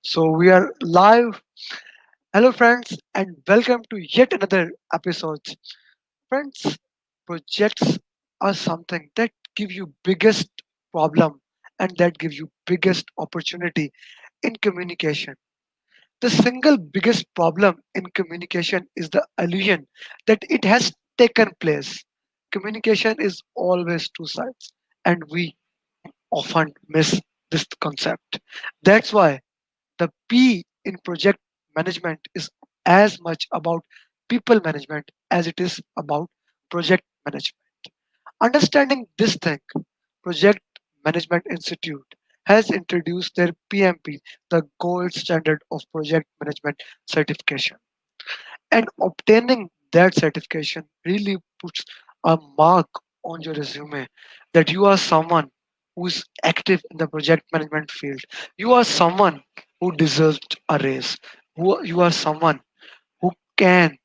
So we are live. Hello, friends, and welcome to yet another episode. Friends, projects are something that give you biggest problem and that give you biggest opportunity in communication. The single biggest problem in communication is the illusion that it has taken place. Communication is always two sides, and we often miss this concept. That's why the P in project management is as much about people management as it is about project management. Understanding this thing, Project Management Institute has introduced their PMP, the gold standard of project management certification. And obtaining that certification really puts a mark on your resume that you are someone who is active in the project management field. You are someone who deserves a raise. You are someone who can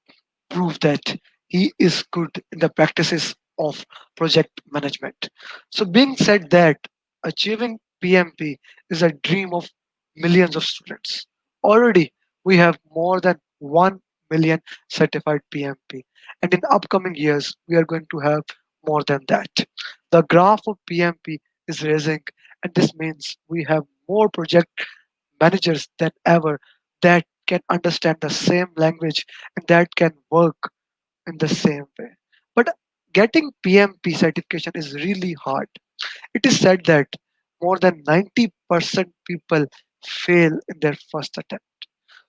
prove that he is good in the practices of project management. So, being said that achieving PMP is a dream of millions of students. Already, we have more than 1 million certified PMP, and in upcoming years, we are going to have more than that. The graph of PMP is rising, and this means we have more project managers than ever that can understand the same language and that can work in the same way. But getting PMP certification is really hard. It is said that more than 90% people fail in their first attempt.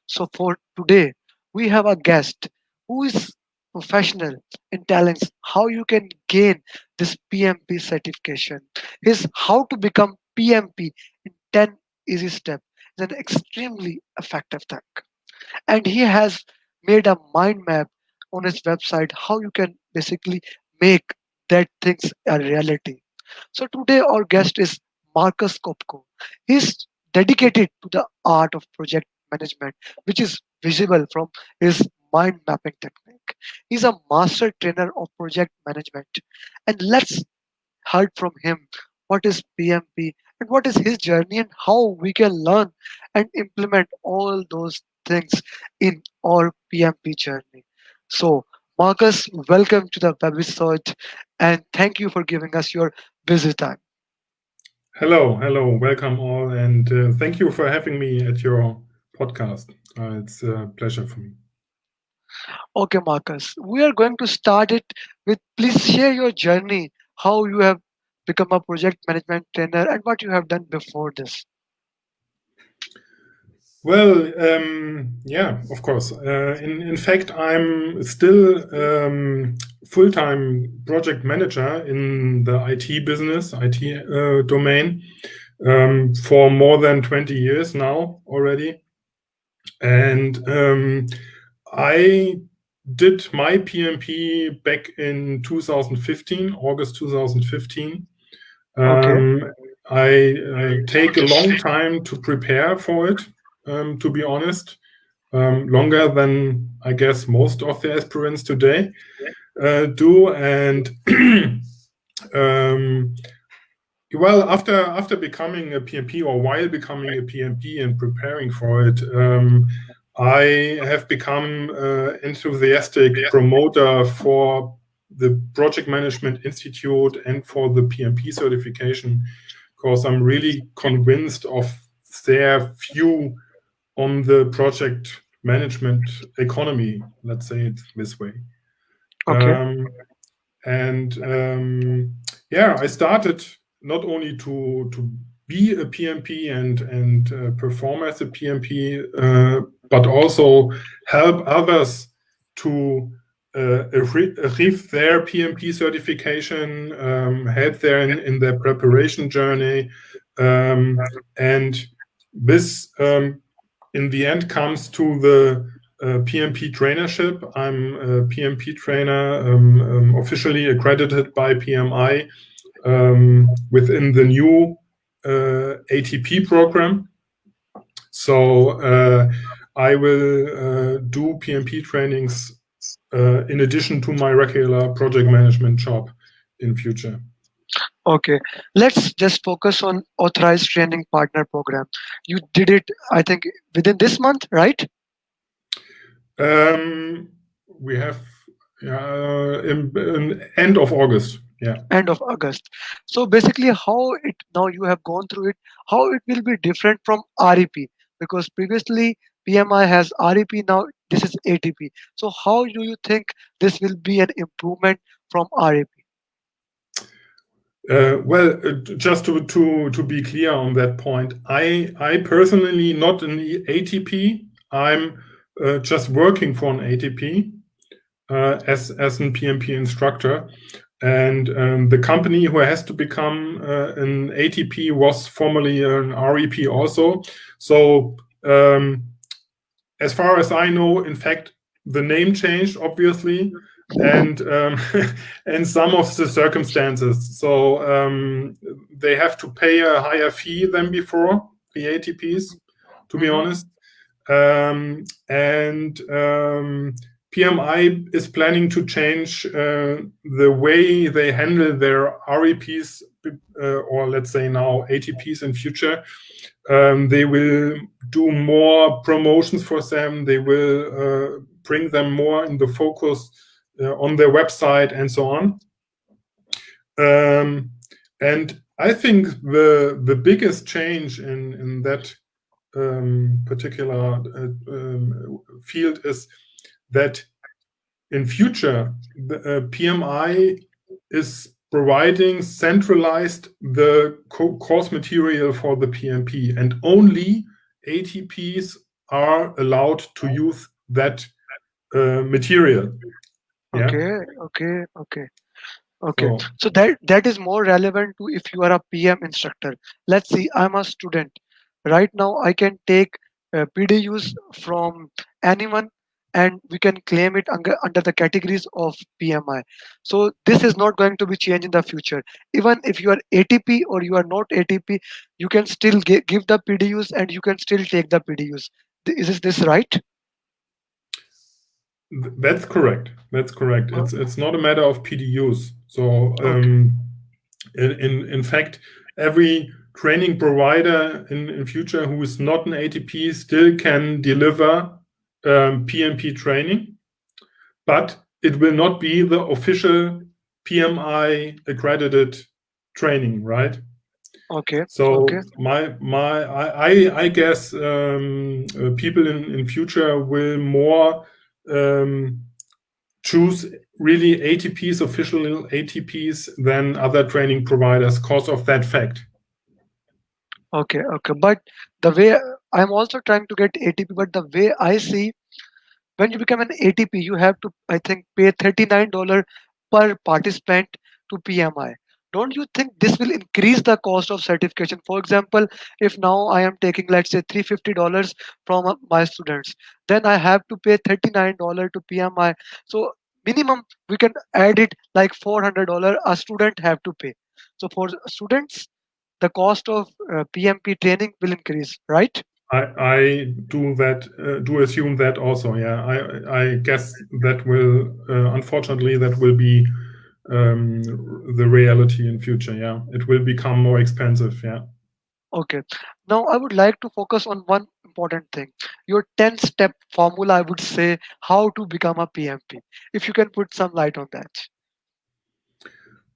So for today, we have a guest who is professional in talents how you can gain this PMP certification. His how to become PMP in 10 easy steps is an extremely effective thing, and he has made a mind map on his website how you can basically make that things a reality. So today our guest is Markus Kopko. He's dedicated to the art of project management, which is visible from his mind mapping technique. He's a master trainer of project management, and let's heard from him what is PMP and what is his journey and how we can learn and implement all those things in our PMP journey. So, Marcus, welcome to the webisode and thank you for giving us your busy time. Hello, welcome all, and thank you for having me at your podcast. It's a pleasure for me. Okay, Marcus, we are going to start it with please share your journey, how you have become a project management trainer and what you have done before this. Well, yeah, of course. In fact, I'm still full-time project manager in the IT business, IT domain, for more than 20 years now already. And I did my PMP back in 2015, August 2015. Okay. Um, I take a long time to prepare for it, to be honest, longer than I guess most of the aspirants today do. And um, well, after becoming a PMP or while becoming a PMP and preparing for it, I have become enthusiastic promoter for the Project Management Institute and for the PMP certification, because I'm really convinced of their view on the project management economy. Let's say it this way. Okay. Um, and yeah, I started not only to be a PMP and perform as a PMP, but also help others to achieve their PMP certification, help them in their preparation journey, and this in the end comes to the PMP Trainership. I'm a PMP trainer, officially accredited by PMI within the new ATP program. So I will do PMP trainings in addition to my regular project management job in future. Okay, let's just focus on authorized training partner program. You did it, I think, within this month, right? Um, we have in end of August. Yeah. End of August. So basically, how it now you have gone through it, how it will be different from REP, because previously PMI has REP, now this is ATP. So how do you think this will be an improvement from REP? Well, just to be clear on that point, I personally not an ATP. I'm just working for an ATP as an PMP instructor, and the company who has to become an ATP was formerly an REP also. So as far as I know, in fact, the name changed obviously, and and some of the circumstances. So they have to pay a higher fee than before, the ATPs, to be Mhm. honest. And PMI is planning to change the way they handle their REPs, or let's say now ATPs in future. They will do more promotions for them. They will bring them more in the focus on their website and so on. And I think the biggest change in that particular field is that in future the PMI is providing centralized the course material for the PMP, and only ATPs are allowed to use that material. Yeah. Okay, okay, okay. Okay, So so that is more relevant to if you are a PM instructor. Let's see, I'm a student. Right now, I can take PDUs from anyone, and we can claim it under the categories of PMI. So this is not going to be changed in the future. Even if you are ATP or you are not ATP, you can still give the PDUs and you can still take the PDUs. Is this right? that's correct. That's correct. Uh, It's not a matter of PDUs. So Okay, in fact, every training provider in future who is not an ATP still can deliver PMP training, but it will not be the official PMI accredited training, right? okay, okay, So I guess people in future will more um, choose really ATPs, official ATPs, than other training providers because of that fact. okay, okay. But the way I'm also trying to get ATP, but the way I see, when you become an ATP, you have to, I think, pay $39 per participant to PMI. Don't you think this will increase the cost of certification? For example, if now I am taking, let's say, $350 from my students, then I have to pay $39 to PMI. So minimum we can add it like $400 a student have to pay. So for students, the cost of PMP training will increase, right? I do that do assume that also. Yeah, I guess that will unfortunately that will be the reality in future. Yeah, it will become more expensive. Yeah. Okay. Now I would like to focus on one important thing. Your 10-step formula, I would say, how to become a PMP. If you can put some light on that.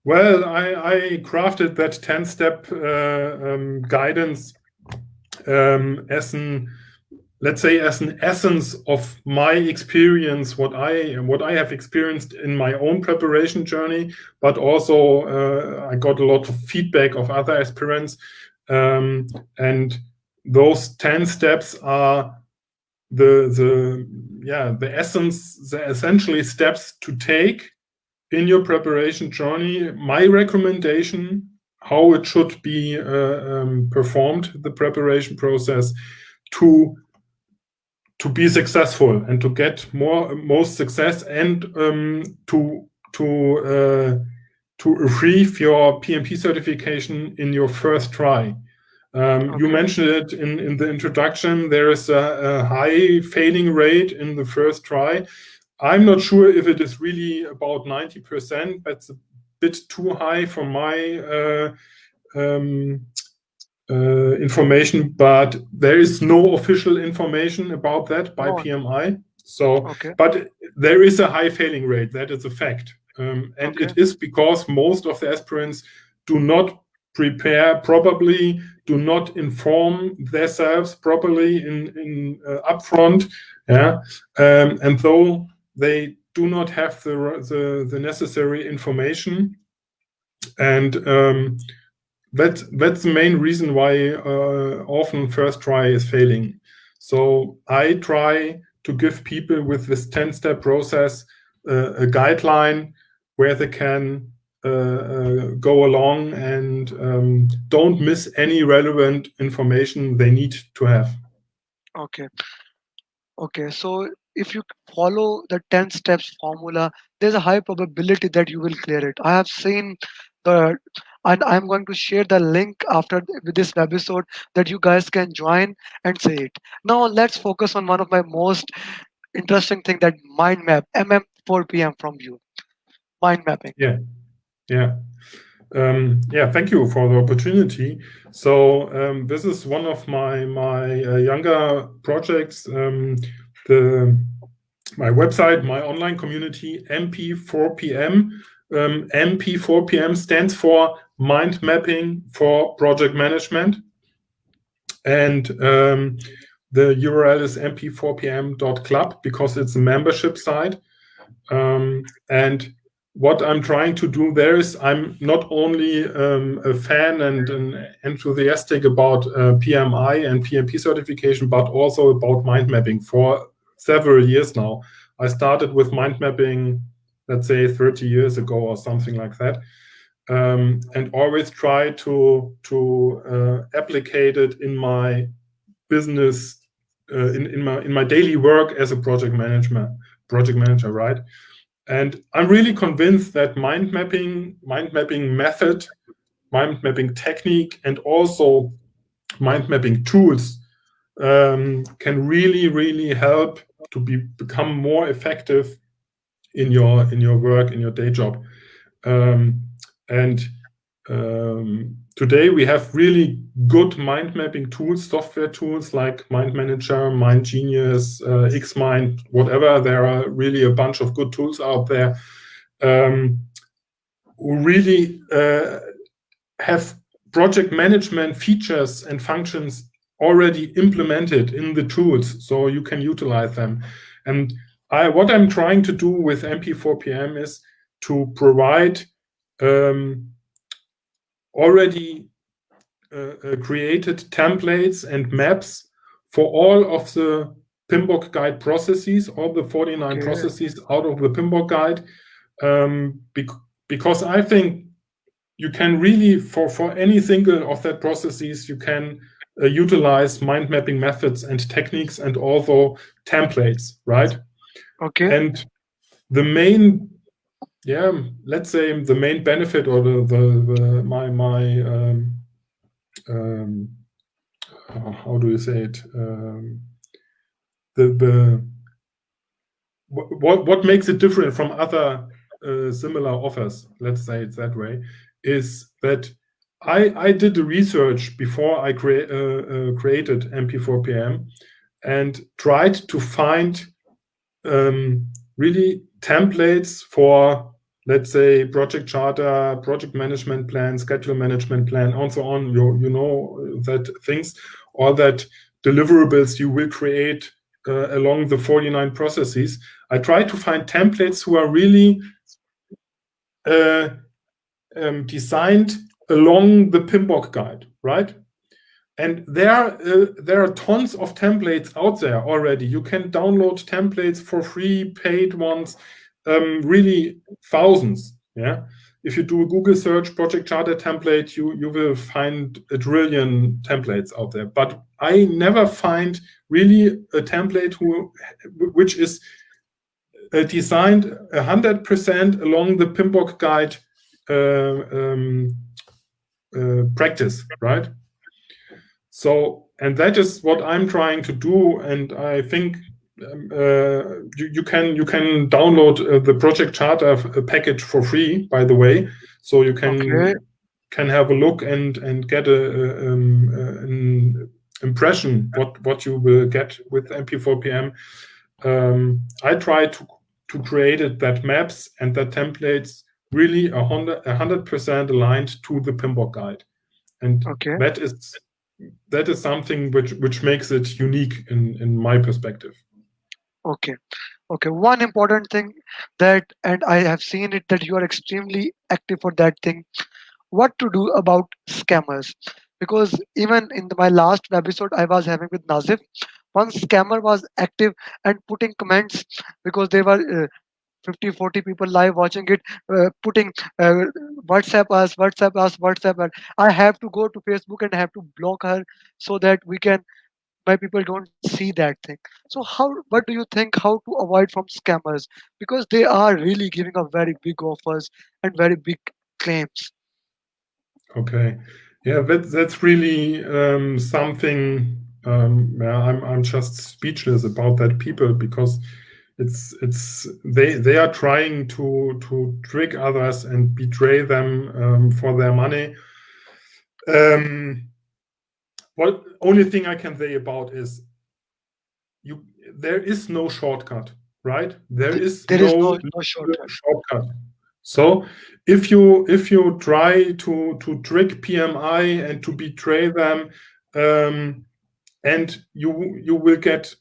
Well, I crafted that 10-step guidance as an, let's say, as an essence of my experience, what I have experienced in my own preparation journey, but also I got a lot of feedback of other aspirants, and those 10 steps are the essence, the essentially steps to take in your preparation journey. My recommendation, how it should be performed, the preparation process, to be successful and to get most success, and to achieve your PMP certification in your first try. You Okay. mentioned it in the introduction. There is a high failing rate in the first try. I'm not sure if it is really about 90%, bit too high for my information, but there is no official information about that by No. PMI. So, Okay. but there is a high failing rate. That is a fact, and Okay. it is because most of the aspirants do not prepare properly, do not inform themselves properly in upfront, yeah, and though they do not have the necessary information, and that's the main reason why often first try is failing. So I try to give people with this 10-step process a guideline where they can go along and don't miss any relevant information they need to have. Okay. Okay. So if you follow the 10 steps formula, there's a high probability that you will clear it. I have seen the, and I'm going to share the link after with this episode that you guys can join and say it. Now let's focus on one of my most interesting thing, that mind map, MM4PM from you. Mind mapping. Yeah, yeah. Yeah, thank you for the opportunity. So this is one of my younger projects. My website, my online community, MP4PM. MP4PM stands for Mind Mapping for Project Management, and the URL is mp4pm.club because it's a membership site. And what I'm trying to do there is I'm not only a fan and an enthusiastic about PMI and PMP certification, but also about mind mapping for several years now. I started with mind mapping, let's say 30 years ago or something like that, and always try to applicate it in my business, in my daily work as a project manager, right? And I'm really convinced that mind mapping method, mind mapping technique, and also mind mapping tools can really help to become more effective in your work, in your day job. And today we have really good mind mapping tools, software tools like Mind Manager, Mind Genius, Xmind, whatever. There are really a bunch of good tools out there who really have project management features and functions already implemented in the tools, so you can utilize them. And what I'm trying to do with MP4PM is to provide already created templates and maps for all of the PMBOK guide processes, all the 49 Okay. processes out of the PMBOK guide, because I think you can really, for any single of that processes, you can utilize mind mapping methods and techniques and also templates, right? Okay. And the main, let's say the main benefit or how do you say it? What makes it different from other similar offers, let's say it that way, is that I did the research before I created MP4PM and tried to find really templates for, let's say, project charter, project management plan, schedule management plan, and so on. You know that things, all that deliverables you will create along the 49 processes. I try to find templates who are really designed along the PMBOK guide, right? And there are tons of templates out there already. You can download templates for free, paid ones, really thousands. Yeah. If you do a Google search project charter template, you will find a trillion templates out there. But I never find really a template which is designed 100% along the PMBOK guide practice, right? So, and that is what I'm trying to do, and I think you can download the project charter package for free, by the way. so you Okay. can have a look and get an impression what you will get with MP4PM. I try to create it that maps and that templates really 100% aligned to the PMBOK guide, and Okay. that is something which makes it unique in my perspective. Okay. Okay. One important thing that, and I have seen it that you are extremely active for that thing. What to do about scammers? Because even in my last episode I was having with Nazif, one scammer was active and putting comments because they were 50 40 people live watching it, putting uh, whatsapp us, whatsapp us. I have to go to Facebook and I have to block her so that we can, my people don't see that thing. So how, what do you think, how to avoid from scammers, because they are really giving a very big offers and very big claims. Okay, yeah, that's really something. Yeah, I'm just speechless about that people, because it's they are trying to trick others and betray them for their money. What only thing I can say about is you there is no shortcut, right? There is There is no no shortcut. shortcut. So if you try to trick PMI and to betray them, and you will get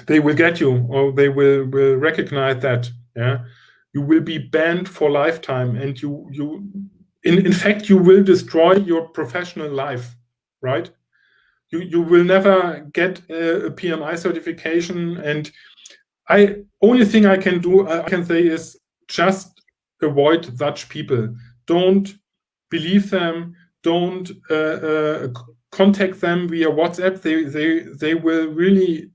they will get you, or they will recognize that, yeah, you will be banned for lifetime, and you in fact you will destroy your professional life, right? You will never get a PMI certification. And I only thing I can do, I can say, is just avoid such people. Don't believe them. Don't contact them via WhatsApp. They will really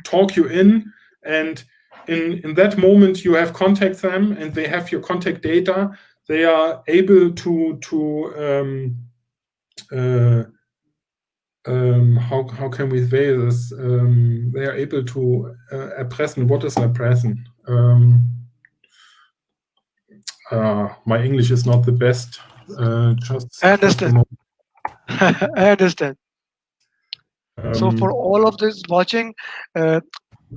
talk you in, and in that moment you have contact them and they have your contact data. They are able to how can we say this? They are able to erpressen. What is erpressen? My English is not the best. I Just a understand. moment. I understand. So for Um, all of this watching, uh,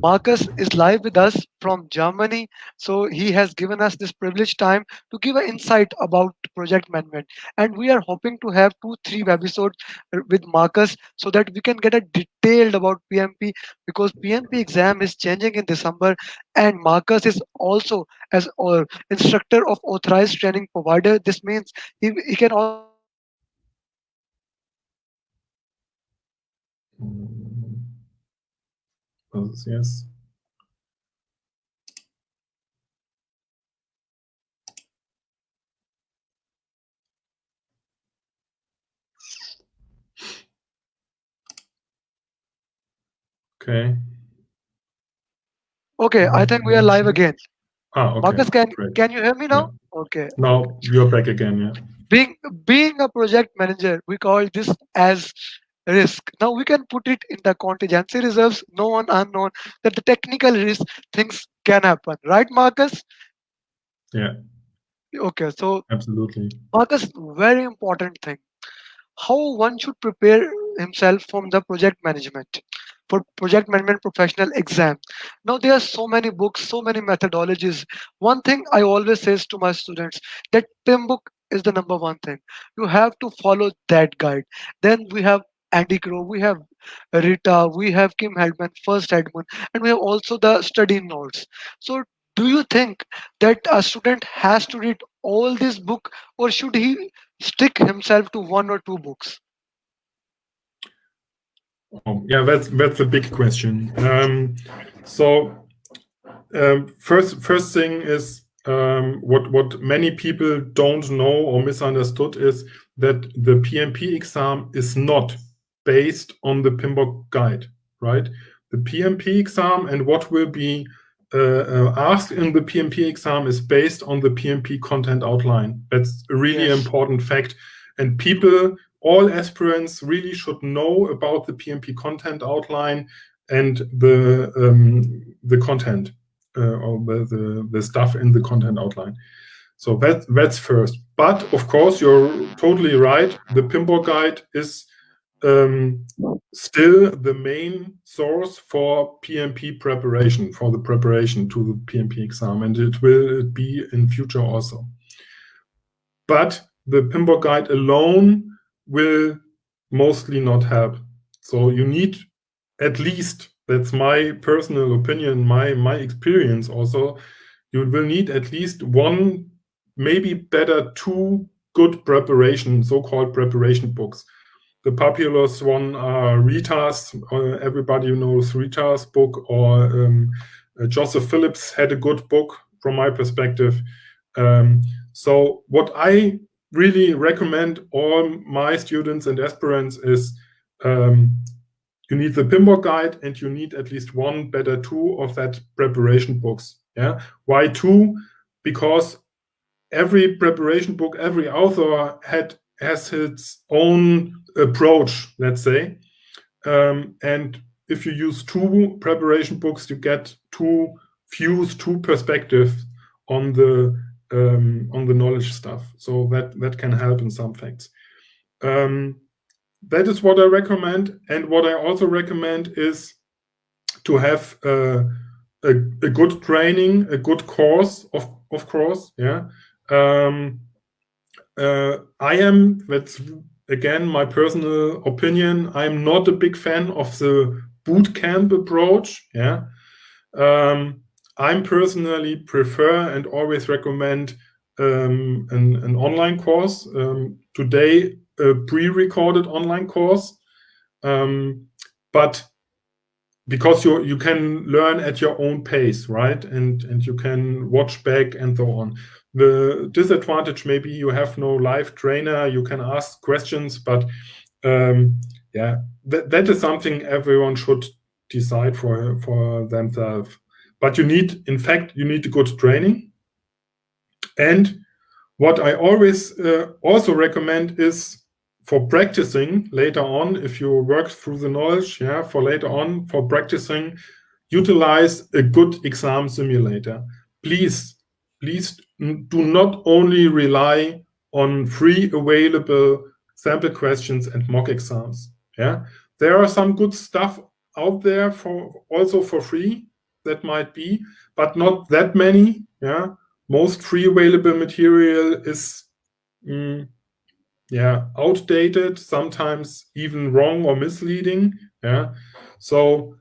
Marcus is live with us from Germany. So he has given us this privileged time to give an insight about project management. And we are hoping to have 2 3 episodes with Marcus so that we can get a detailed about PMP, because PMP exam is changing in December, and Marcus is also as instructor of authorized training provider. This means he can also give a insight about PMP exam and how to prepare for that exam. So yes. Okay. okay, I think we are live again. Okay. Marcus, can Great. can you hear me Yeah. now? Okay. Now you're back again. Yeah. Being a project manager, we call this as risk. Now we can put it in the contingency reserves, known unknown, that the technical risk things can happen, right, Marcus? Yeah. Okay, so Absolutely. Marcus, very important thing, how one should prepare himself from the project management, for project management professional exam. Now there are so many books, so many methodologies. One thing I always says to my students, that PIM book is the number one thing. You have to follow that guide. Then we have Andy Crow, we have Rita, we have Kim Heldman, first Edmund, and we have also the study notes. So do you think that a student has to read all this book, or should he stick himself to 1 or 2 books? Yeah, that's a big question. So first thing is, what many people don't know or misunderstood is that the PMP exam is not based on the PMBOK guide, right? The PMP exam and what will be asked in the PMP exam is based on the PMP content outline. That's a really Yes. important fact, and people, all aspirants, really should know about the PMP content outline and the content. or the stuff in the content outline. So that's first. But of course, you're totally right. The Pinboard guide is still the main source for PMP preparation, for the preparation to the PMP exam, and it will be in future also. But the Pinboard guide alone will mostly not help. So you need at least, that's my personal opinion, my experience also, you will need at least one, maybe better two good preparation, so-called preparation books. The popular one are Rita's, everybody knows Rita's book, or Joseph Phillips had a good book from my perspective. So what I really recommend all my students and aspirants is you need the Pinboard guide and you need at least one, better two of that preparation books. Yeah. Why two? Because every preparation book, every author has its own approach, let's say. And if you use two preparation books, you get two views, two perspectives on the knowledge stuff. So that can help in some facts. That is what I recommend. And what I also recommend is to have a good training, a good course, of course. Yeah. That's again my personal opinion. I'm not a big fan of the boot camp approach. Yeah. I personally prefer and always recommend an online course. Today, a pre-recorded online course, but because you can learn at your own pace, right? And you can watch back and so on. The disadvantage, maybe you have no live trainer, you can ask questions, but yeah, that is something everyone should decide for themselves. But in fact, you need a good training. And what I always also recommend is for practicing later on, if you work through the knowledge, yeah, for later on, for practicing, utilize a good exam simulator. Please do not only rely on free available sample questions and mock exams. Yeah, there are some good stuff out there also for free, that might be, but not that many. Yeah, most free available material is outdated, sometimes even wrong or misleading. Yeah, so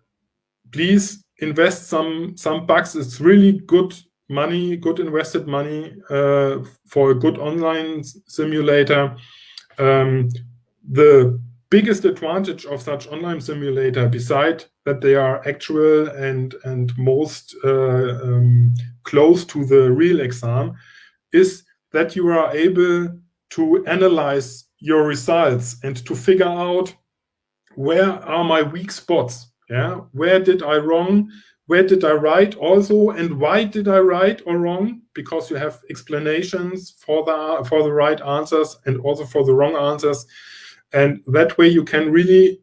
please invest some bucks. It's really good money, good invested money for a good online simulator. The biggest advantage of such online simulator, beside that they are actual and most close to the real exam, is that you are able to analyze your results and to figure out where are my weak spots. Yeah, where did I wrong? Where did I write also, and why did I write or wrong? Because you have explanations for the right answers and also for the wrong answers, and that way you can really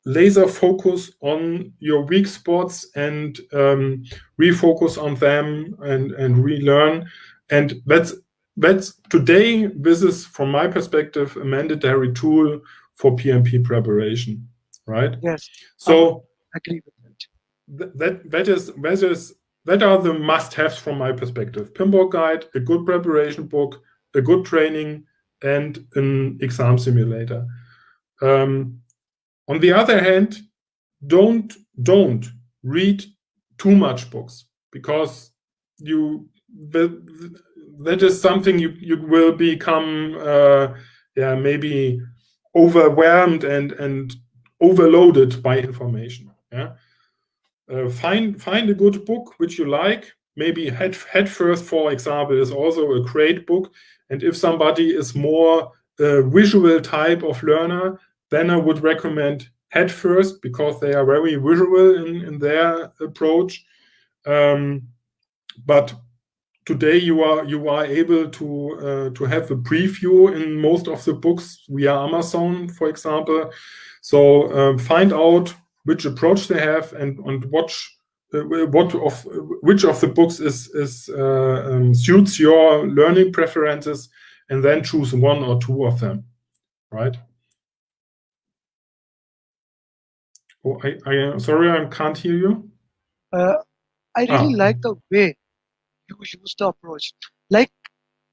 laser focus on your weak spots and refocus on them and relearn. And that's today, this is from my perspective a mandatory tool for PMP preparation, right? Yes. So I agree with that. that are the must-haves from my perspective: Pinboard guide, a good preparation book, a good training, and an exam simulator. On the other hand, don't read too much books, because that is something you will become maybe overwhelmed and overloaded by information. Yeah, find a good book which you like. Maybe Head First, for example, is also a great book. And if somebody is more visual type of learner, then I would recommend Head First, because they are very visual in their approach. But today you are able to have a preview in most of the books via Amazon, for example. So find out which approach they have and watch what of which of the books is suits your learning preferences, and then choose one or two of them, right? Oh, I sorry, I can't hear you. Uh, I really Ah, like the way you use the approach. Like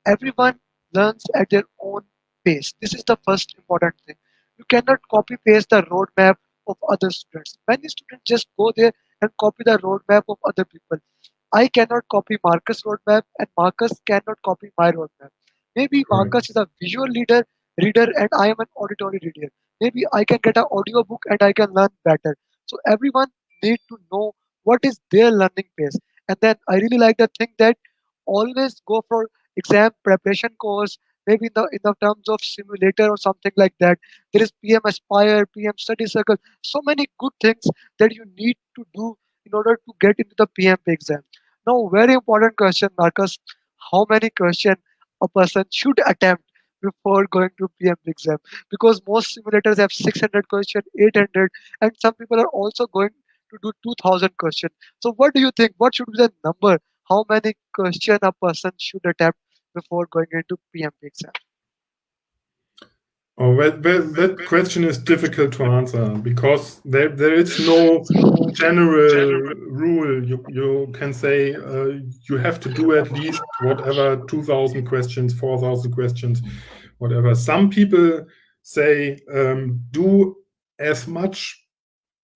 everyone learns at their own pace. This is the first important thing. You cannot copy paste the roadmap of other students. Many students just go there and copy the roadmap of other people. I cannot copy Marcus' roadmap, and Marcus cannot copy my roadmap. Maybe correct. Marcus is a visual reader, and I am an auditory reader. Maybe I can get an audio book and I can learn better. So everyone need to know what is their learning pace. And then I really like the thing that always go for exam preparation course, maybe in the terms of simulator or something like that. There is PM Aspire, PM Study Circle, so many good things that you need to do in order to get into the PMP exam. Now, very important question, Marcus. How many questions a person should attempt before going to PMP exam? Because most simulators have 600 questions, 800, and some people are also going to do 2000 questions. So, what do you think? What should be the number? How many questions a person should attempt before going into PMP exam? Oh, that question is difficult to answer because there is no general rule. You can say you have to do at least whatever 2,000 questions, 4,000 questions, whatever. Some people say do as much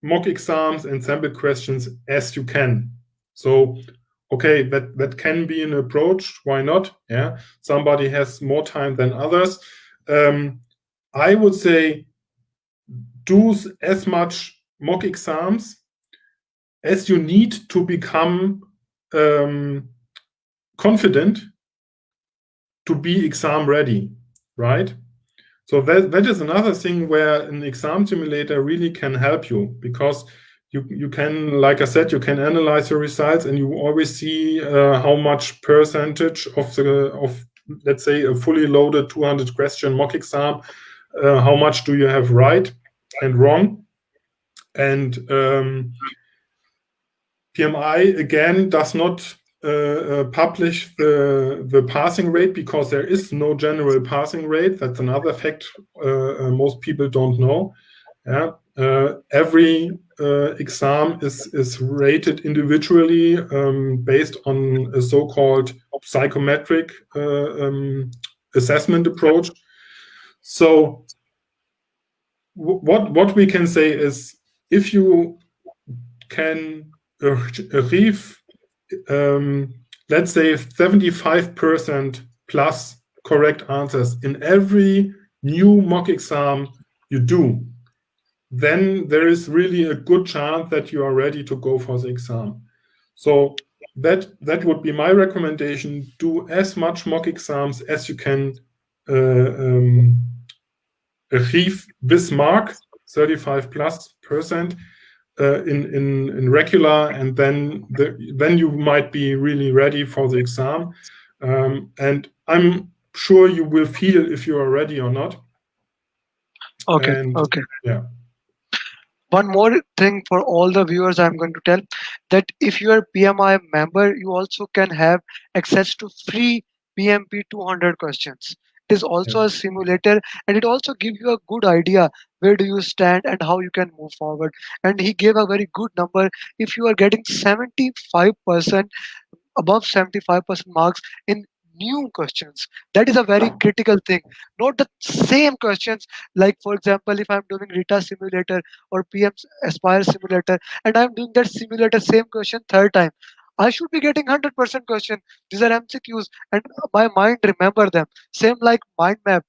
mock exams and sample questions as you can. So, okay, that can be an approach. Why not? Yeah, somebody has more time than others. I would say do as much mock exams as you need to become confident to be exam ready, right? So that is another thing where an exam simulator really can help you, because you can, like I said, you can analyze your results and you always see how much percentage of let's say a fully loaded 200 question mock exam, how much do you have right and wrong. And PMI again does not publish the passing rate, because there is no general passing rate. That's another fact most people don't know. Yeah, every exam is rated individually based on a so-called psychometric assessment approach. So what we can say is, if you can achieve, let's say 75% plus correct answers in every new mock exam you do, then there is really a good chance that you are ready to go for the exam. So that would be my recommendation. Do as much mock exams as you can achieve this mark, 35 plus percent, in regular, and then you might be really ready for the exam. And I'm sure you will feel if you are ready or not. Okay, And okay. yeah, One more thing for all the viewers, I'm going to tell that if you are PMI member, you also can have access to free PMP 200 questions. It is also yes, a simulator, and it also gives you a good idea where do you stand and how you can move forward. And he gave a very good number. If you are getting 75%, above 75% marks in new questions, that is a very critical thing. Not the same questions, like for example, if I'm doing Rita simulator or PM Aspire simulator, and I'm doing that simulator same question third time, I should be getting 100% question. These are MCQs, and my mind remember them. Same like mind map,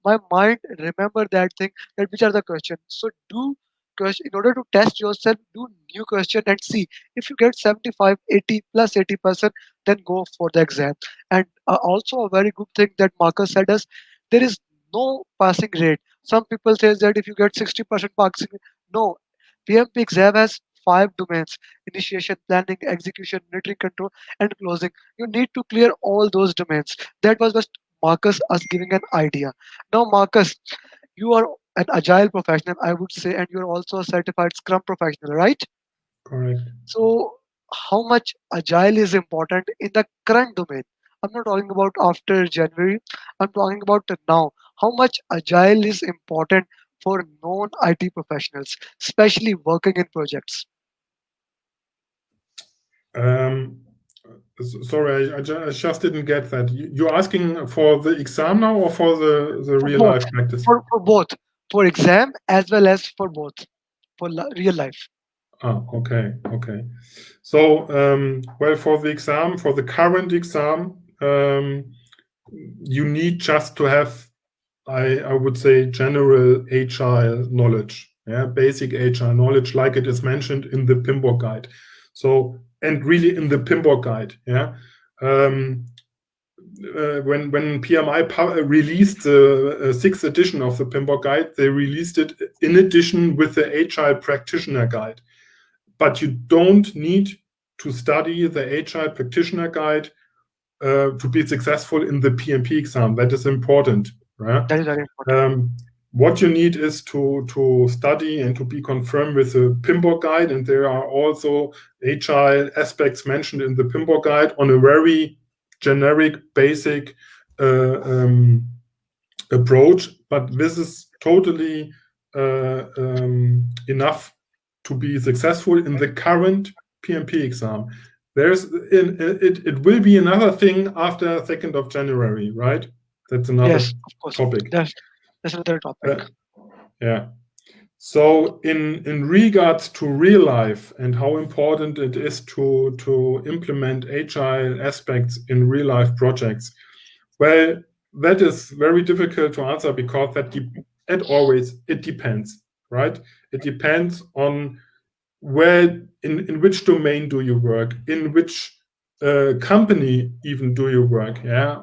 my mind remember that thing, that which are the questions. So do question in order to test yourself, do new question and see if you get 75, 80 plus 80%, then go for the exam. And also a very good thing that Marcus said is there is no passing rate. Some people says that if you get 60% passing, no. PMP exam has 5 domains: initiation, planning, execution, monitoring, control, and closing. You need to clear all those domains. That was just Marcus us giving an idea. Now, Marcus, you are an agile professional, I would say, and you're also a certified Scrum professional, right? correct. So, how much agile is important in the current domain. I'm not talking about after January, I'm talking about now. How much agile is important for non IT professionals, especially working in projects? Um, Sorry, I just didn't get that. You're asking for the exam now or for the For real both, life practice? for both, for exam as well as for both, for real life. Okay, okay. So, well, for the exam, for the current exam, you need just to have, I would say, general HR knowledge, yeah, basic HR knowledge, like it is mentioned in the PMBOK guide. So, and really in the PMBOK guide, yeah. Um, when PMI released the sixth edition of the PMBOK guide, they released it in addition with the HR practitioner guide. But you don't need to study the HR practitioner guide to be successful in the PMP exam. That is important. Right? That is very important. What you need is to study and to be confirmed with the PMBOK guide, and there are also HR aspects mentioned in the PMBOK guide on a very generic, basic approach. But this is totally enough to be successful in the current PMP exam. It will be another thing after 2nd of January, right? That's another Yes, of course. topic. That's another topic. Yeah. So in regards to real life and how important it is to implement agile aspects in real life projects, well, that is very difficult to answer because it depends, right? It depends on where in which domain do you work, in which company even do you work. Yeah,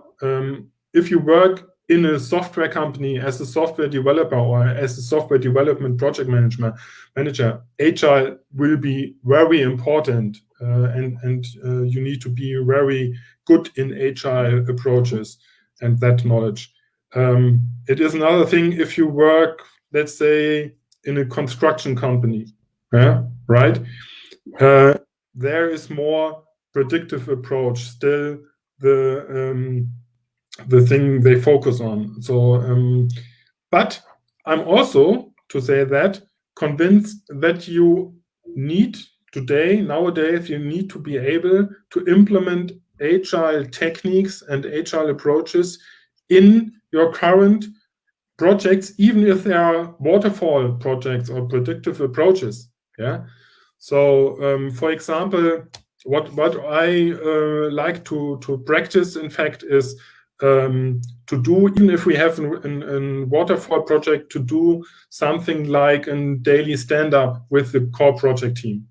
if you work in a software company as a software developer or as a software development project manager, agile will be very important, and you need to be very good in agile approaches and that knowledge. It is another thing if you work, let's say, in a construction company, yeah, right? Uh, there is more predictive approach still the the thing they focus on. So, but I'm also to say that convinced that you need nowadays you need to be able to implement agile techniques and agile approaches in your current projects, even if they are waterfall projects or predictive approaches. Yeah. So, for example, what I like to practice, in fact, is to do, even if we have a waterfall project, to do something like a daily stand-up with the core project team,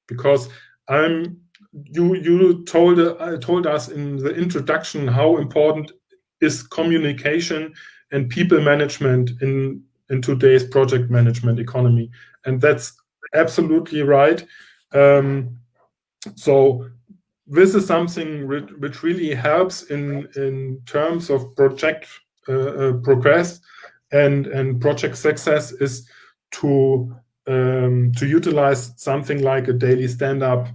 because I'm you told us in the introduction how important is communication and people management in today's project management economy, and that's absolutely right. So this is something which really helps in terms of project progress and project success, is to utilize something like a daily stand-up.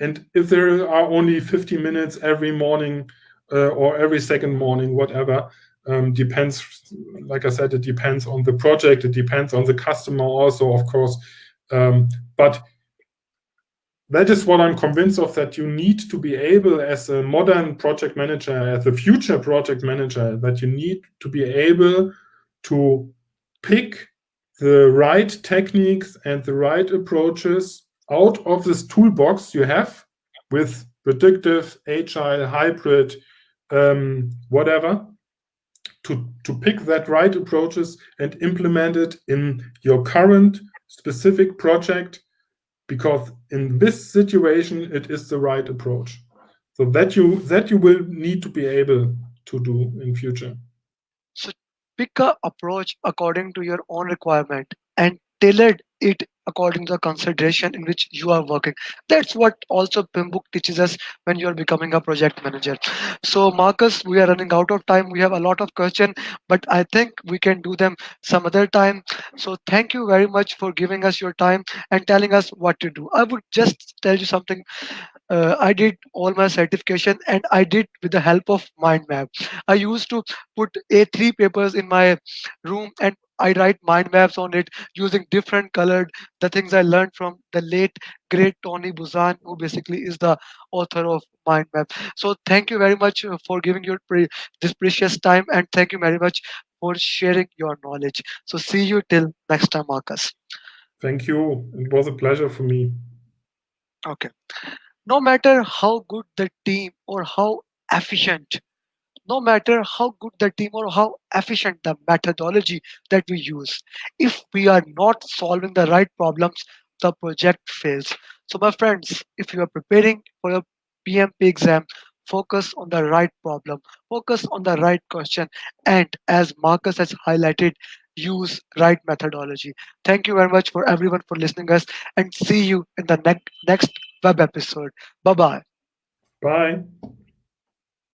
And if there are only 50 minutes every morning or every second morning, whatever, depends, like I said, it depends on the project, it depends on the customer also, of course. But that is what I'm convinced of, that you need to be able, as a modern project manager, as a future project manager, that you need to be able to pick the right techniques and the right approaches out of this toolbox you have with predictive, agile, hybrid, whatever, to pick that right approaches and implement it in your current specific project, because in this situation it is the right approach. So that you will need to be able to do in future. So pick a approach according to your own requirement and tailored it according to the consideration in which you are working. That's what also PMBOK teaches us when you are becoming a project manager. So Marcus, we are running out of time. We have a lot of questions, but I think we can do them some other time. So thank you very much for giving us your time and telling us what to do. I would just tell you something. I did all my certification and I did with the help of mind map. I used to put A3 papers in my room and I write mind maps on it using different colored the things I learned from the late great Tony Buzan, who basically is the author of mind map. So thank you very much for giving your this precious time, and thank you very much for sharing your knowledge. So see you till next time, Marcus. Thank you. It was a pleasure for me. Okay. No matter how good the team or how efficient, no matter how good the team or how efficient the methodology that we use, if we are not solving the right problems, the project fails. So, my friends, if you are preparing for your PMP exam, focus on the right problem, focus on the right question, and as Marcus has highlighted, use right methodology. Thank you very much for everyone for listening us, and see you in the next web episode. Bye bye. Bye.